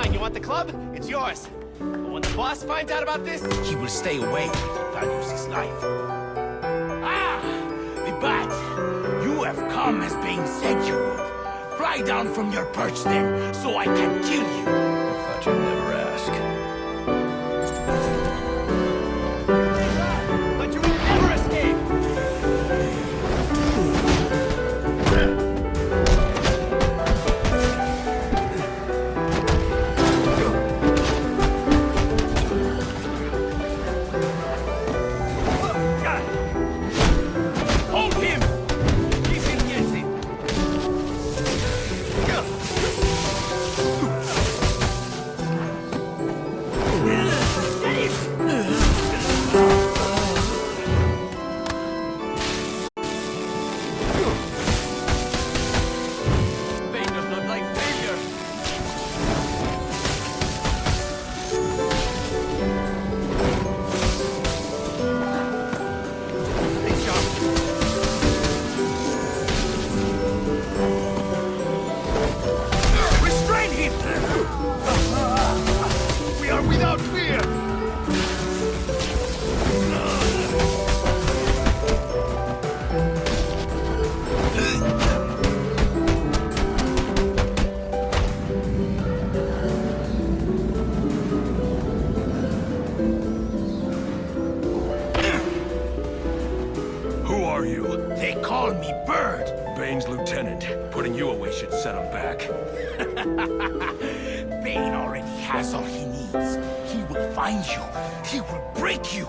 fine. You want the club? It's yours. But when the boss finds out about this, he will stay away if he values his life. Ah! The bat! You have come as Bane said you would. Fly down from your perch then, so I can kill you. I thought you'd never ask. But you will never escape! Hold him! Keep him guessing! Bane does not like failure. Big shot. Restrain him! We are without fear! Who are you? They call me Bird. Bane's lieutenant. Putting you away should set him back. Bane already has all he needs. He will find you. He will break you.